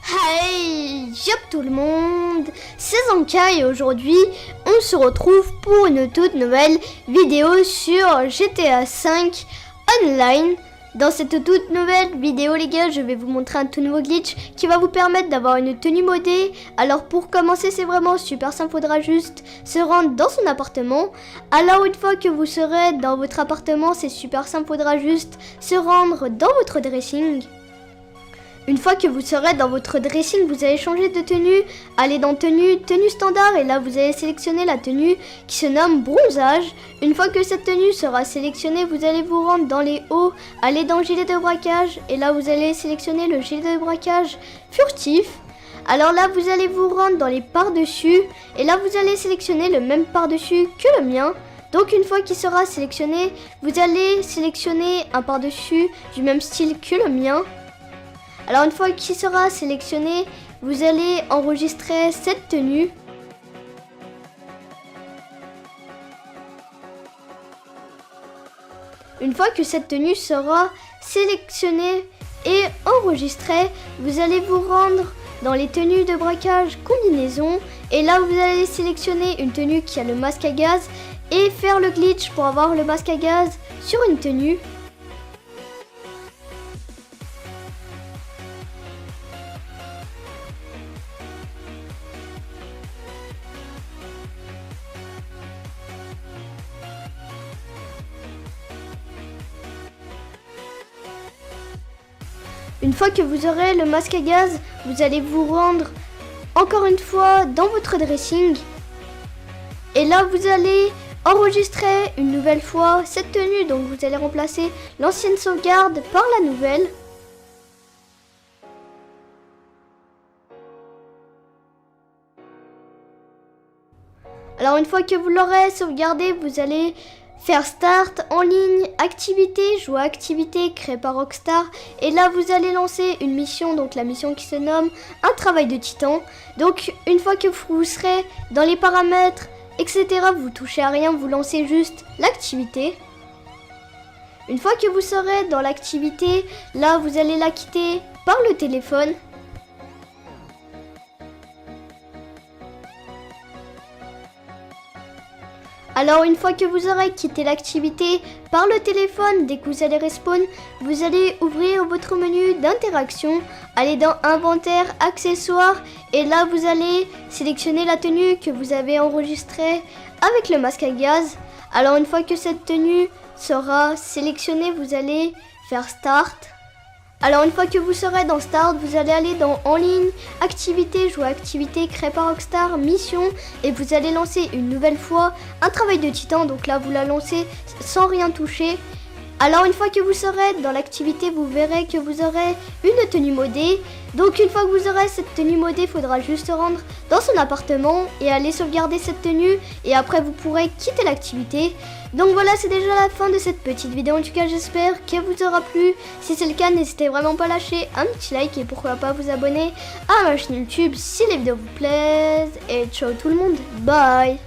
Hey, yop tout le monde, c'est Zanka et aujourd'hui on se retrouve pour une toute nouvelle vidéo sur GTA 5 Online. Dans cette toute nouvelle vidéo les gars, je vais vous montrer un tout nouveau glitch qui va vous permettre d'avoir une tenue modée. Alors pour commencer c'est vraiment super simple, faudra juste se rendre dans son appartement. Alors une fois que vous serez dans votre appartement, c'est super simple, faudra juste se rendre dans votre dressing. Une fois que vous serez dans votre dressing, vous allez changer de tenue, aller dans tenue standard et là vous allez sélectionner la tenue qui se nomme bronzage. Une fois que cette tenue sera sélectionnée, vous allez vous rendre dans les hauts, aller dans gilet de braquage et là vous allez sélectionner le gilet de braquage furtif. Alors là vous allez vous rendre dans les par-dessus et là vous allez sélectionner le même par-dessus que le mien. Donc une fois qu'il sera sélectionné, vous allez sélectionner un par-dessus du même style que le mien. Alors une fois qu'il sera sélectionné, vous allez enregistrer cette tenue. Une fois que cette tenue sera sélectionnée et enregistrée, vous allez vous rendre dans les tenues de braquage combinaison. Et là vous allez sélectionner une tenue qui a le masque à gaz et faire le glitch pour avoir le masque à gaz sur une tenue. Une fois que vous aurez le masque à gaz, vous allez vous rendre encore une fois dans votre dressing. Et là, vous allez enregistrer une nouvelle fois cette tenue. Donc, vous allez remplacer l'ancienne sauvegarde par la nouvelle. Alors, une fois que vous l'aurez sauvegardé, vous allez faire start en ligne, activité, jouer à activité créée par Rockstar. Et là vous allez lancer une mission, donc la mission qui se nomme un travail de titan. Donc une fois que vous serez dans les paramètres, etc., vous touchez à rien, vous lancez juste l'activité. Une fois que vous serez dans l'activité, là vous allez la quitter par le téléphone. Alors une fois que vous aurez quitté l'activité par le téléphone, dès que vous allez respawn, vous allez ouvrir votre menu d'interaction, aller dans inventaire, accessoires et là vous allez sélectionner la tenue que vous avez enregistrée avec le masque à gaz. Alors une fois que cette tenue sera sélectionnée, vous allez faire start. Alors une fois que vous serez dans Start, vous allez aller dans En ligne, Activité, Jouer à activité créée par Rockstar, Mission et vous allez lancer une nouvelle fois un travail de titan. Donc là vous la lancez sans rien toucher. Alors une fois que vous serez dans l'activité, vous verrez que vous aurez une tenue modée. Donc une fois que vous aurez cette tenue modée, il faudra juste se rendre dans son appartement et aller sauvegarder cette tenue. Et après vous pourrez quitter l'activité. Donc voilà, c'est déjà la fin de cette petite vidéo. En tout cas, j'espère qu'elle vous aura plu. Si c'est le cas, n'hésitez vraiment pas à lâcher un petit like et pourquoi pas vous abonner à ma chaîne YouTube si les vidéos vous plaisent. Et ciao tout le monde, bye.